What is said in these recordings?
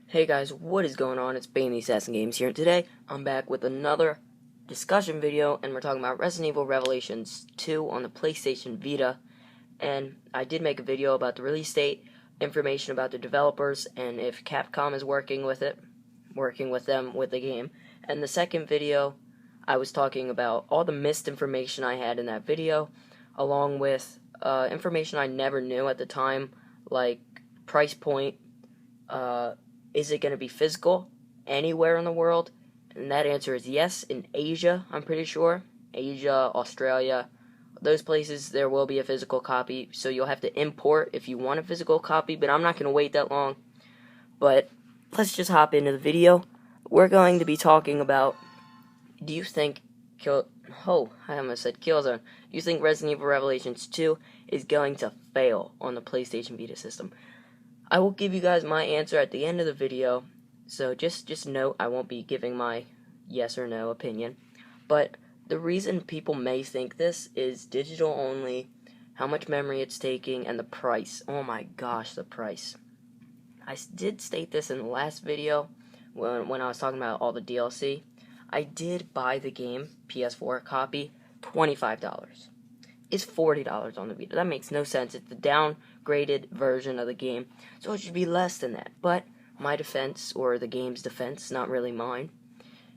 Hey guys, what is going on? It's BaneTheAssassin Games here, and today I'm back with another discussion video, and we're talking about Resident Evil Revelations 2 on the PlayStation Vita. And I did make a video about the release date, information about the developers, and if Capcom is working with them with the game. And the second video, I was talking about all the missed information I had in that video, along with information I never knew at the time, like price point, is it going to be physical anywhere in the world? And that answer is yes. In Asia, I'm pretty sure. Asia, Australia, those places, there will be a physical copy. So you'll have to import if you want a physical copy, but I'm not going to wait that long. But let's just hop into the video. We're going to be talking about, do you think I almost said Killzone. Do you think Resident Evil Revelations 2 is going to fail on the PlayStation Vita system? I will give you guys my answer at the end of the video, so just note I won't be giving my yes or no opinion. But the reason people may think this is digital only, how much memory it's taking, and the price. Oh my gosh, the price. I did state this in the last video when I was talking about all the DLC. I did buy the game, PS4 copy, $25. It's $40 on the Vita. That makes no sense. It's the downgraded version of the game, so it should be less than that. But my defense, or the game's defense, not really mine,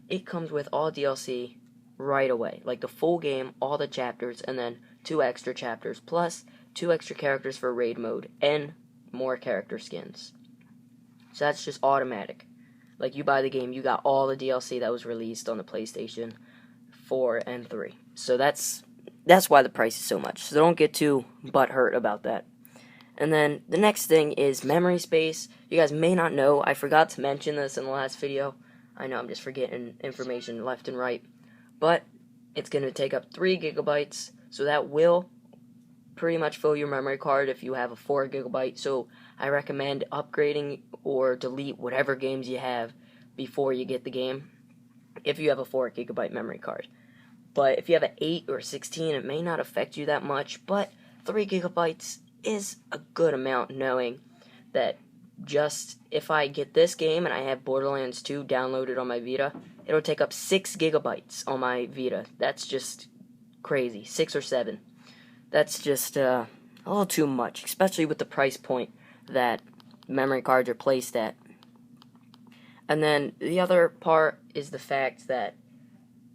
it comes with all DLC right away. Like the full game, all the chapters, and then 2 extra chapters, plus 2 extra characters for raid mode, and more character skins. So that's just automatic. Like you buy the game, you got all the DLC that was released on the PlayStation 4 and 3. So that's why the price is so much. So don't get too butthurt about that. And then the next thing is memory space. You guys may not know, I forgot to mention this in the last video. I know I'm just forgetting information left and right. But it's going to take up 3 gigabytes. So that will pretty much fill your memory card if you have a 4 gigabyte. So I recommend upgrading or delete whatever games you have before you get the game if you have a 4 gigabyte memory card. But if you have an 8 or 16, it may not affect you that much, but 3 gigabytes is a good amount, knowing that just if I get this game and I have Borderlands 2 downloaded on my Vita, it'll take up 6 gigabytes on my Vita. That's just crazy. 6 or 7. That's just a little too much, especially with the price point that memory cards are placed at. And then the other part is the fact that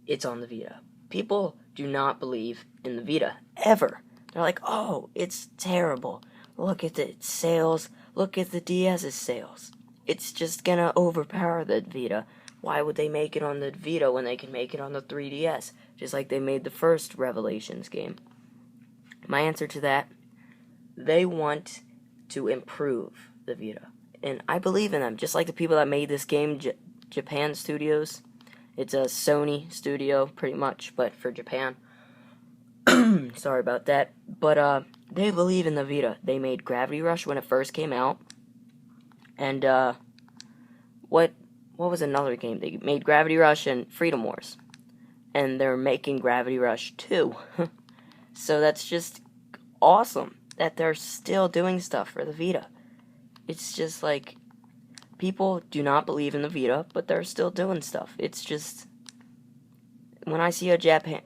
it's on the Vita. People do not believe in the Vita, ever. They're like, oh, it's terrible. Look at the sales. Look at the DS's sales. It's just gonna overpower the Vita. Why would they make it on the Vita when they can make it on the 3DS? Just like they made the first Revelations game. My answer to that, they want to improve the Vita. And I believe in them, just like the people that made this game, Japan Studios. It's a Sony studio, pretty much, but for Japan. Sorry about that. But, they believe in the Vita. They made Gravity Rush when it first came out. And, what was another game? They made Gravity Rush and Freedom Wars. And they're making Gravity Rush 2. So that's just awesome that they're still doing stuff for the Vita. It's just like, people do not believe in the Vita, but they're still doing stuff. It's just, when I see a Japan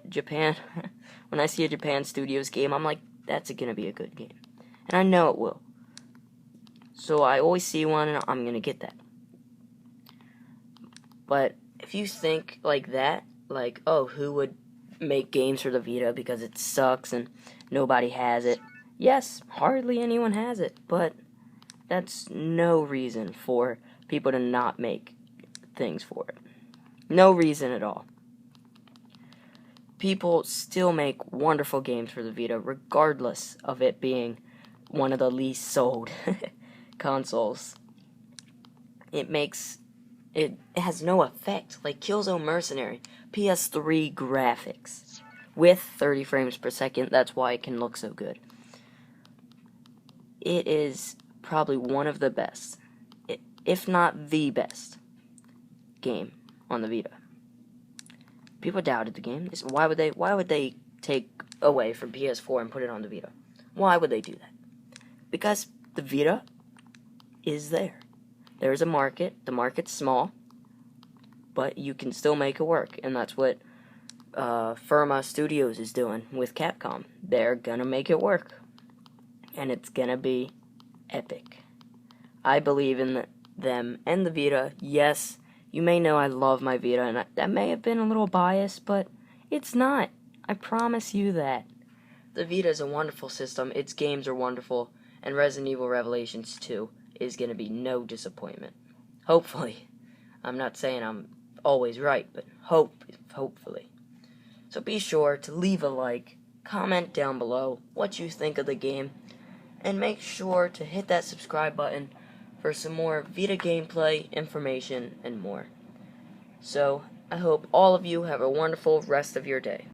Studios game, I'm like, that's gonna be a good game. And I know it will. So I always see one, and I'm gonna get that. But if you think like that, like, oh, who would make games for the Vita because it sucks and nobody has it? Yes, hardly anyone has it, but that's no reason for people to not make things for it. No reason at all. People still make wonderful games for the Vita, regardless of it being one of the least sold consoles. It has no effect. Like Killzone Mercenary, PS3 graphics with 30 frames per second. That's why it can look so good. It is probably one of the best, if not the best, game on the Vita. People doubted the game. Why would they take away from PS4 and put it on the Vita? Why would they do that? Because the Vita is there. There's a market. The market's small, but you can still make it work, and that's what Firma Studios is doing with Capcom. They're gonna make it work, and it's gonna be epic. I believe in them and the Vita. Yes, you may know I love my Vita, and that may have been a little biased, but it's not. I promise you that. The Vita is a wonderful system, its games are wonderful, and Resident Evil Revelations 2 is going to be no disappointment. Hopefully. I'm not saying I'm always right, but hopefully. So be sure to leave a like, comment down below what you think of the game, and make sure to hit that subscribe button for some more Vita gameplay, information, and more. So, I hope all of you have a wonderful rest of your day.